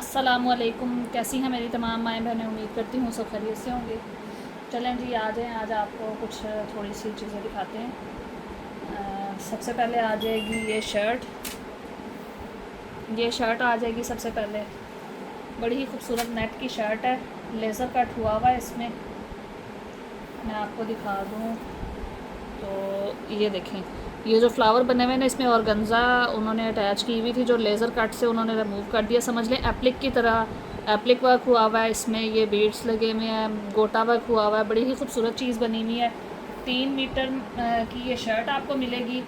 अस्सलामुअलैकुम। कैसी हैं मेरी तमाम माएँ बहनें, उम्मीद करती हूँ सब खैरियत से होंगे। चलें जी, आ जाएँ, आज आपको कुछ थोड़ी सी चीज़ें दिखाते हैं। सबसे पहले आ जाएगी ये शर्ट आ जाएगी सबसे पहले। बड़ी ही खूबसूरत नेट की शर्ट है, लेज़र कट हुआ हुआ है इसमें। मैं आपको दिखा दूँ तो ये देखें, ये जो फ्लावर बने हुए हैं इसमें ऑर्गेन्जा उन्होंने अटैच की हुई थी, जो लेज़र कट से उन्होंने रिमूव कर दिया। समझ लें एप्लिक की तरह एप्लिक वर्क हुआ हुआ है इसमें। ये बीड्स लगे हुए हैं, गोटा वर्क हुआ हुआ है, बड़ी ही खूबसूरत चीज़ बनी हुई है। 3 मीटर की ये शर्ट आपको मिलेगी,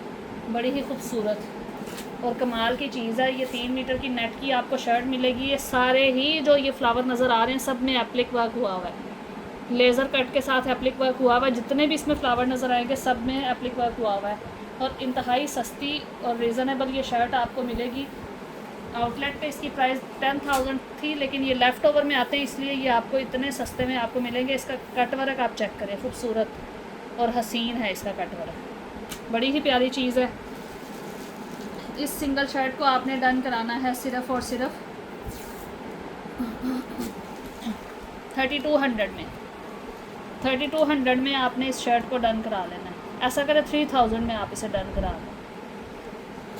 बड़ी ही खूबसूरत और कमाल की चीज़ है। ये 3 मीटर की नेट की आपको शर्ट मिलेगी। ये सारे ही जो ये फ्लावर नज़र आ रहे हैं सब में एप्लिक वर्क हुआ हुआ है, लेज़र कट के साथ एप्लिक वर्क हुआ हुआ है। जितने भी इसमें फ्लावर नज़र आएंगे सब में एप्लिक वर्क हुआ हुआ है और इंतहाई सस्ती और रीज़नेबल ये शर्ट आपको मिलेगी। आउटलेट पे इसकी प्राइस 10,000 थी, लेकिन ये लेफ़्ट ओवर में आते हैं इसलिए ये आपको इतने सस्ते में आपको मिलेंगे। इसका कट वर्क आप चेक करें, खूबसूरत और हसीन है इसका कट वर्क, बड़ी ही प्यारी चीज़ है। इस सिंगल शर्ट को आपने डन कराना है सिर्फ़ और सिर्फ 3200 में। 3200 में आपने इस शर्ट को डन करा लेना है। ऐसा करें 3000 में आप इसे डन करा लें।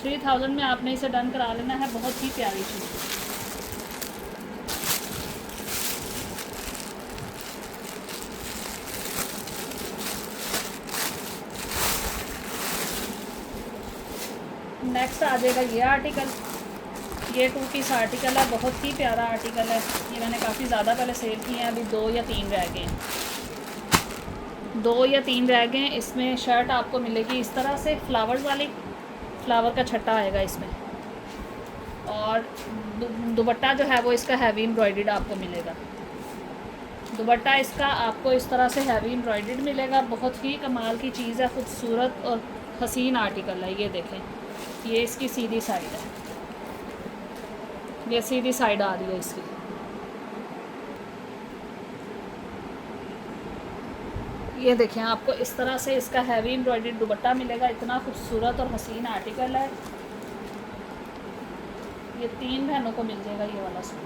3000 में आपने इसे डन करा लेना है। बहुत ही प्यारी चीज़ है। नेक्स्ट आ जाएगा ये आर्टिकल। ये 2 पीस आर्टिकल है, बहुत ही प्यारा आर्टिकल है। ये मैंने काफ़ी ज़्यादा पहले सेल किए हैं, अभी 2 या 3 रह गए हैं। 2 या 3 रह गए हैं। इसमें शर्ट आपको मिलेगी इस तरह से, फ्लावर्स वाली, फ्लावर का छट्टा आएगा इसमें और दुपट्टा जो है वो इसका हैवी एम्ब्रॉयडर्ड आपको मिलेगा। दुपट्टा इसका आपको इस तरह से हैवी एम्ब्रॉयडर्ड मिलेगा। बहुत ही कमाल की चीज़ है, खूबसूरत और हसीन आर्टिकल है। ये देखें, ये इसकी सीधी साइड है, ये सीधी साइड आ रही है इसकी। ये देखें, आपको इस तरह से इसका हैवी एम्ब्रॉयडर्ड दुपट्टा मिलेगा। इतना खूबसूरत और हसीन आर्टिकल है। ये 3 बहनों को मिल जाएगा ये वाला सूट।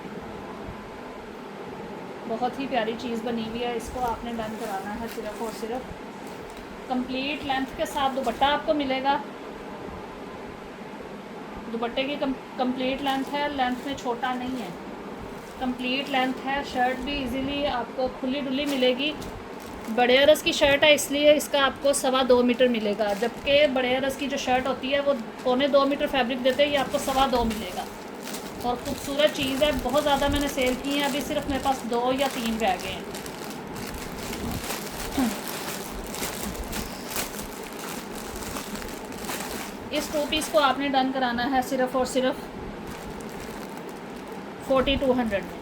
बहुत ही प्यारी चीज़ बनी हुई है। इसको आपने डन कराना है सिर्फ़ और सिर्फ। कंप्लीट लेंथ के साथ दुपट्टा आपको मिलेगा। दुपट्टे की कंप्लीट लेंथ है, लेंथ में छोटा नहीं है, कंप्लीट लेंथ है। शर्ट भी इजीली आपको खुली डुली मिलेगी। बड़े अरस की शर्ट है इसलिए इसका आपको 2.25 मीटर मिलेगा, जबकि बड़े अरस की जो शर्ट होती है वो 2.25 मीटर फैब्रिक देते हैं, ये आपको 2.25 मिलेगा। और ख़ूबसूरत चीज़ है, बहुत ज़्यादा मैंने सेल की है, अभी सिर्फ मेरे पास 2 या 3 रह गए हैं। इस 2 पीस को आपने डन कराना है सिर्फ़ और सिर्फ 4200 में।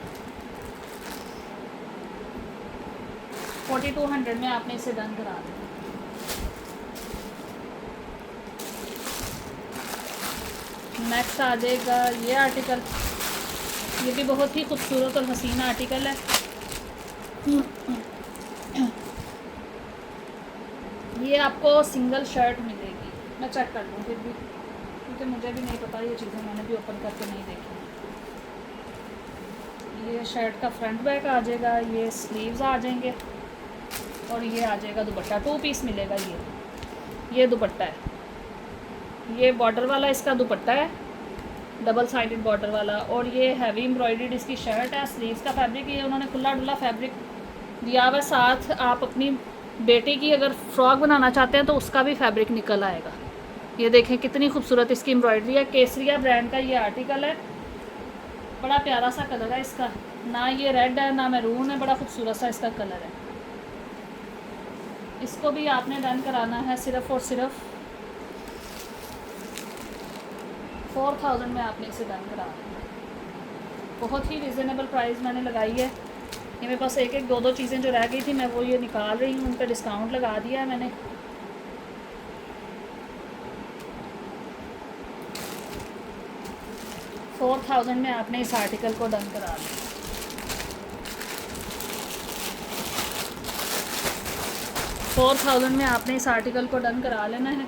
4200 में आपने इसे डन करा देना। नेक्स्ट आ जाएगा ये आर्टिकल। ये भी बहुत ही खूबसूरत और हसीन आर्टिकल है। ये आपको सिंगल शर्ट मिलेगी। मैं चेक कर लूँ फिर भी, क्योंकि मुझे भी नहीं पता, ये चीज़ें मैंने भी ओपन करके नहीं देखी। ये शर्ट का फ्रंट बैक आ जाएगा, ये स्लीव्स आ जाएंगे और ये आ जाएगा दुपट्टा। 2 पीस मिलेगा। ये दुपट्टा है, ये बॉर्डर वाला इसका दुपट्टा है, डबल साइडेड बॉर्डर वाला, और ये हैवी एम्ब्रॉयडर्ड इसकी शर्ट है। स्लीव्स का फैब्रिक ये उन्होंने खुला डुला फैब्रिक दिया हुआ। साथ आप अपनी बेटी की अगर फ्रॉक बनाना चाहते हैं तो उसका भी फैब्रिक निकल आएगा। ये देखें कितनी खूबसूरत इसकी एम्ब्रॉयडरी है। केसरिया ब्रांड का ये आर्टिकल है, बड़ा प्यारा सा कलर है इसका, ना ये रेड है ना मैरून है, बड़ा खूबसूरत सा इसका कलर है। इसको भी आपने डन कराना है सिर्फ़ और सिर्फ 4000 में आपने इसे डन करा देना। बहुत ही रिजनेबल प्राइस मैंने लगाई है। ये मेरे पास 1-1, 2-2 चीज़ें जो रह गई थी मैं वो ये निकाल रही हूँ, उन पर डिस्काउंट लगा दिया है मैंने। $4000 में आपने इस आर्टिकल को डन करा दिया। 4000 में आपने इस आर्टिकल को डन करा लेना है।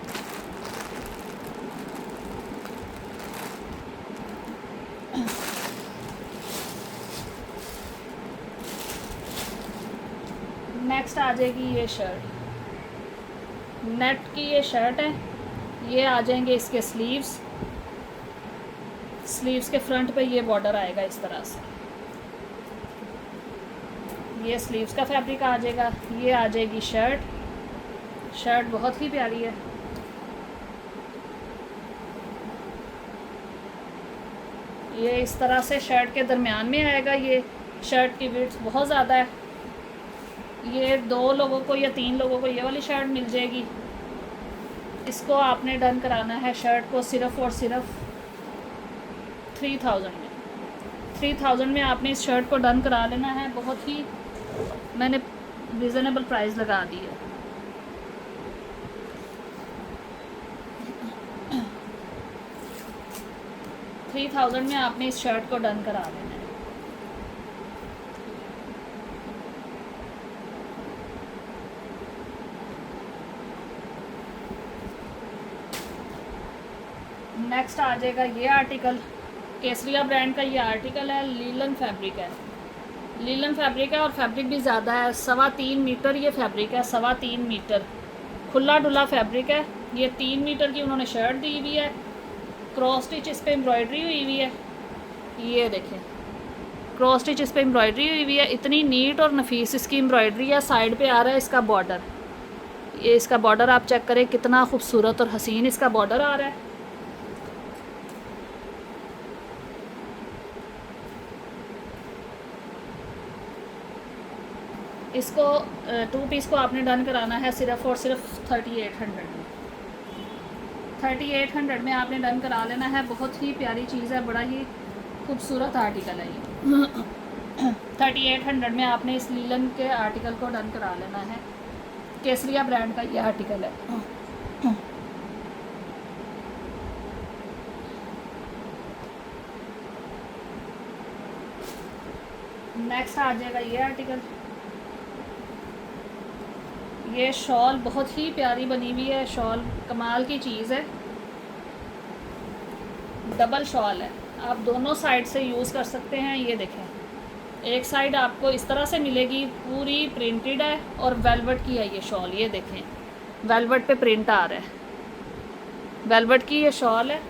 नेक्स्ट आ जाएगी ये शर्ट, नेट की ये शर्ट है। ये आ जाएंगे इसके स्लीव्स, स्लीव्स के फ्रंट पे ये बॉर्डर आएगा इस तरह से, ये स्लीव्स का फैब्रिक आ जाएगा। ये आ जाएगी शर्ट, शर्ट बहुत ही प्यारी है। ये इस तरह से शर्ट के दरमियान में आएगा। ये शर्ट की विड्थ बहुत ज़्यादा है। ये 2 लोगों को या 3 लोगों को ये वाली शर्ट मिल जाएगी। इसको आपने डन कराना है शर्ट को सिर्फ़ और सिर्फ 3000 में। 3000 में आपने इस शर्ट को डन करा लेना है। बहुत ही मैंने रिजनेबल प्राइस लगा दी है। $3000 में आपने इस शर्ट को डन करा लेना है। नेक्स्ट आ जाएगा ये आर्टिकल, केसरिया ब्रांड का ये आर्टिकल है। लीलन फैब्रिक है, लीलन फैब्रिक है और फैब्रिक भी ज़्यादा है। 3.25 मीटर ये फैब्रिक है, 3.25 मीटर खुला डुला फैब्रिक है। ये 3 मीटर की उन्होंने शर्ट दी हुई है। क्रॉस स्टिच इस पर एम्ब्रॉयडरी हुई हुई है। ये देखें, क्रॉस स्टिच इस पर एम्ब्रॉयडरी हुई हुई है। इतनी नीट और नफीस इसकी एम्ब्रॉयडरी है। साइड पे आ रहा है इसका बॉर्डर। ये इसका बॉर्डर आप चेक करें, कितना खूबसूरत और हसीन इसका बॉर्डर आ रहा है। इसको 2 पीस को आपने डन कराना है सिर्फ़ और सिर्फ 3800 में। 3800 में आपने डन करा लेना है। बहुत ही प्यारी चीज़ है, बड़ा ही खूबसूरत आर्टिकल है ये। 3800 में आपने इस लीलन के आर्टिकल को डन करा लेना है। केसरिया ब्रांड का ये आर्टिकल है। नेक्स्ट आ जाएगा ये आर्टिकल। ये शॉल बहुत ही प्यारी बनी हुई है। शॉल कमाल की चीज़ है। डबल शॉल है, आप दोनों साइड से यूज़ कर सकते हैं। ये देखें, एक साइड आपको इस तरह से मिलेगी, पूरी प्रिंटेड है और वेलवेट की है ये शॉल। ये देखें, वेलवेट पे प्रिंट आ रहा है, वेलवेट की ये शॉल है।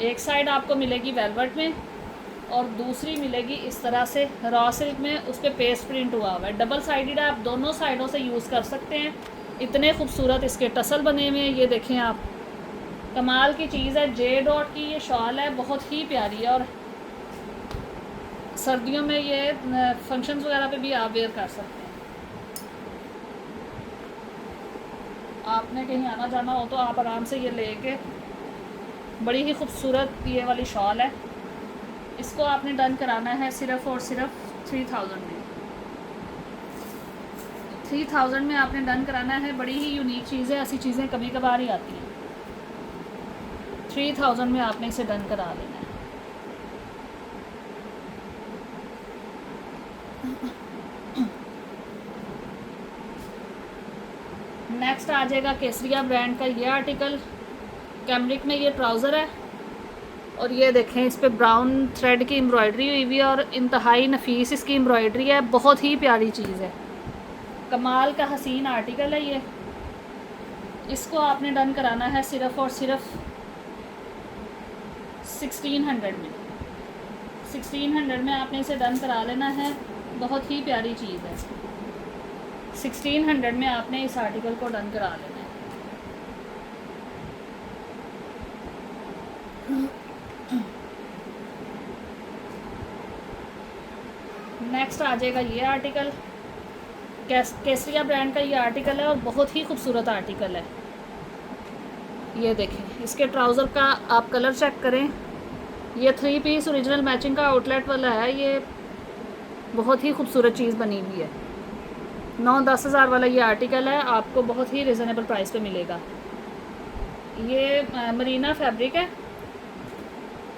एक साइड आपको मिलेगी वेलवेट में और दूसरी मिलेगी इस तरह से रॉ सिल्क में, उस पर पेस्ट प्रिंट हुआ हुआ है। डबल साइडेड है, आप दोनों साइडों से यूज़ कर सकते हैं। इतने खूबसूरत इसके टसल बने हुए हैं। ये देखें आप, कमाल की चीज़ है। जे डॉट की ये शॉल है, बहुत ही प्यारी है और सर्दियों में ये फंक्शंस वगैरह पे भी आप वेयर कर सकते हैं। आपने कहीं आना जाना हो तो आप आराम से ये लेके, बड़ी ही खूबसूरत ये वाली शॉल है। इसको आपने डन कराना है सिर्फ़ और सिर्फ 3000 में। 3000 में आपने डन कराना है। बड़ी ही यूनिक चीज़ है, ऐसी चीज़ें कभी कभार ही आती हैं। 3000 में आपने इसे डन करा लेना है। नेक्स्ट आ जाएगा केसरिया ब्रांड का ये आर्टिकल। कैमरिक में ये ट्राउज़र है और ये देखें, इस पे ब्राउन थ्रेड की एम्ब्रॉयडरी हुई हुई है और इंतहाई नफीस इसकी एम्ब्रॉयडरी है। बहुत ही प्यारी चीज़ है, कमाल का हसीन आर्टिकल है ये। इसको आपने डन कराना है सिर्फ़ और सिर्फ 1600 में। 1600 में आपने इसे डन करा लेना है। बहुत ही प्यारी चीज़ है। 1600 में आपने इस आर्टिकल को डन करा लेना है। नेक्स्ट आ जाएगा ये आर्टिकल। केसरिया ब्रांड का ये आर्टिकल है और बहुत ही खूबसूरत आर्टिकल है। ये देखें, इसके ट्राउज़र का आप कलर चेक करें। ये 3 पीस ओरिजिनल मैचिंग का आउटलेट वाला है। ये बहुत ही खूबसूरत चीज़ बनी हुई है। 9-10 हज़ार वाला ये आर्टिकल है, आपको बहुत ही रिजनेबल प्राइस पे मिलेगा। ये मरीना फैब्रिक है,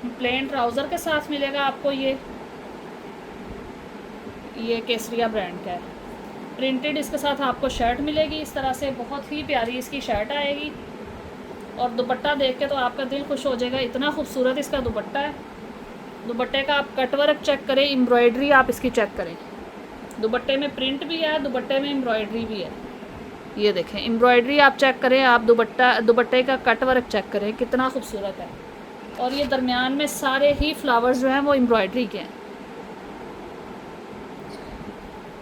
प्लेन ट्राउज़र के साथ मिलेगा आपको। ये केसरिया ब्रांड का है। प्रिंटेड इसके साथ आपको शर्ट मिलेगी इस तरह से। बहुत ही प्यारी इसकी शर्ट आएगी और दुपट्टा देख के तो आपका दिल खुश हो जाएगा, इतना खूबसूरत इसका दुपट्टा है। दुपट्टे का आप कटवर्क चेक करें, एम्ब्रॉयडरी आप इसकी चेक करें। दुपट्टे में प्रिंट भी है, दुपट्टे में एम्ब्रॉयडरी भी है। ये देखें एम्ब्रॉयडरी आप चेक करें, आप दुपट्टे का कट वर्क चेक करें कितना खूबसूरत है। और ये दरमियान में सारे ही फ्लावर्स जो हैं वो एम्ब्रॉयडरी के हैं।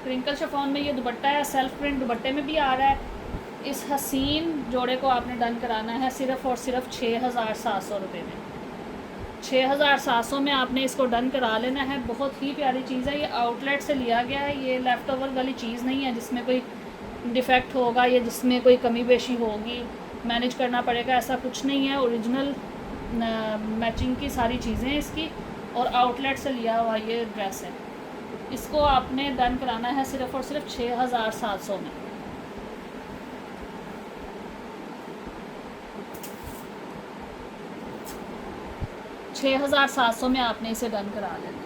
क्रिंकल शिफॉन में ये दुपट्टा है, सेल्फ प्रिंट दुपट्टे में भी आ रहा है। इस हसीन जोड़े को आपने डन कराना है सिर्फ़ और सिर्फ 6,700 रुपये में। 6,700 में आपने इसको डन करा लेना है। बहुत ही प्यारी चीज़ है, ये आउटलेट से लिया गया है, ये लेफ़्ट ओवर वाली चीज़ नहीं है जिसमें कोई डिफ़ेक्ट होगा या जिसमें कोई कमी बेशी होगी, मैनेज करना पड़ेगा, ऐसा कुछ नहीं है। ओरिजिनल मैचिंग की सारी चीज़ें इसकी, और आउटलेट से लिया हुआ ये ड्रेस है। इसको आपने डन कराना है सिर्फ़ और सिर्फ 6,700 में। $6,700 में आपने इसे डन करा लेना।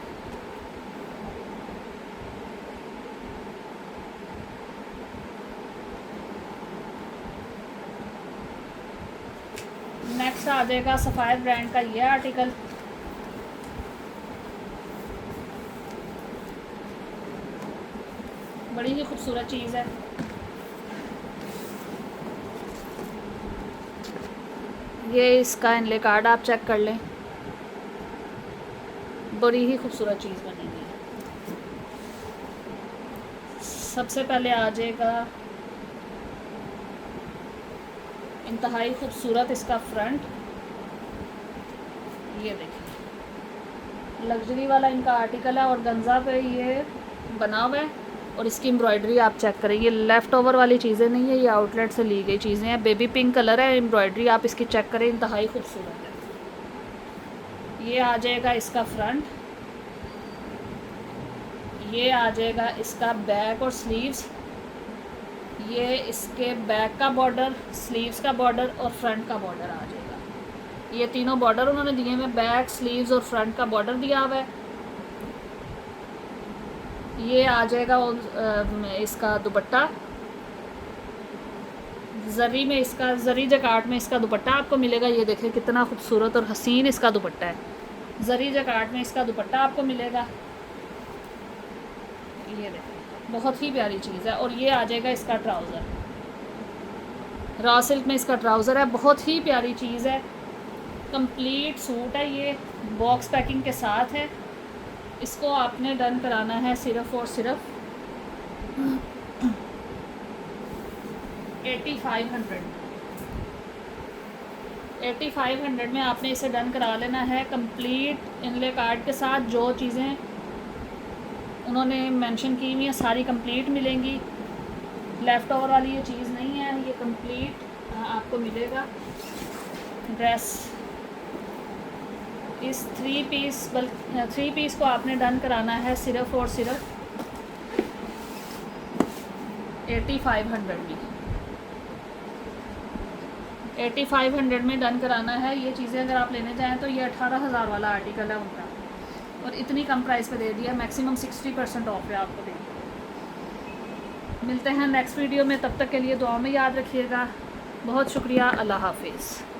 नेक्स्ट आ जाएगा सफ़ायर ब्रांड का ये आर्टिकल। बड़ी ही खूबसूरत चीज़ है। ये इसका इनले कार्ड आप चेक कर लें, बड़ी ही खूबसूरत चीज़ बनेगी। सबसे पहले आ जाएगा इंतहाई खूबसूरत इसका फ्रंट। ये देखिए लग्जरी वाला इनका आर्टिकल है और गंजा पे ये बना हुआ है। और इसकी एम्ब्रॉयडरी आप चेक करें, ये लेफ़्ट ओवर वाली चीज़ें नहीं है, ये आउटलेट से ली गई चीज़ें हैं। बेबी पिंक कलर है, एम्ब्रॉयडरी आप इसकी चेक करें, इंतहाई खूबसूरत है। ये आ जाएगा इसका फ्रंट, ये आ जाएगा इसका बैक और स्लीव्स, ये इसके बैक का बॉर्डर, स्लीव्स का बॉर्डर और फ्रंट का बॉर्डर आ जाएगा। ये तीनों बॉर्डर उन्होंने दिए हुए, बैक, स्लीव्स और फ्रंट का बॉर्डर दिया हुआ है। ये आ जाएगा इसका दुपट्टा, जरी में इसका, जरी जकार्ड में इसका दुपट्टा आपको मिलेगा। ये देखें कितना खूबसूरत और हसीन इसका दुपट्टा है, जरी जकार्ड में इसका दुपट्टा आपको मिलेगा। ये देखें बहुत ही प्यारी चीज़ है। और ये आ जाएगा इसका ट्राउज़र, रॉ सिल्क में इसका ट्राउज़र है, बहुत ही प्यारी चीज़ है। कंप्लीट सूट है, ये बॉक्स पैकिंग के साथ है। इसको आपने डन कराना है सिर्फ़ और सिर्फ 8500 में आपने इसे डन करा लेना है। कंप्लीट इनले कार्ड के साथ जो चीज़ें उन्होंने मेंशन की हुई हैं सारी कंप्लीट मिलेंगी। लेफ़्ट ओवर वाली ये चीज़ नहीं है, ये कंप्लीट आपको मिलेगा ड्रेस। इस थ्री पीस को आपने डन कराना है सिर्फ़ और सिर्फ 8500 में। 8500 में डन कराना है। ये चीज़ें अगर आप लेने जाएँ तो ये 18,000 वाला आर्टिकल है उनका, और इतनी कम प्राइस पे दे दिया, मैक्सिमम 60% ऑफ है आपको दे। मिलते हैं नेक्स्ट वीडियो में, तब तक के लिए दुआ में याद रखिएगा। बहुत शुक्रिया, अल्लाह हाफिज़।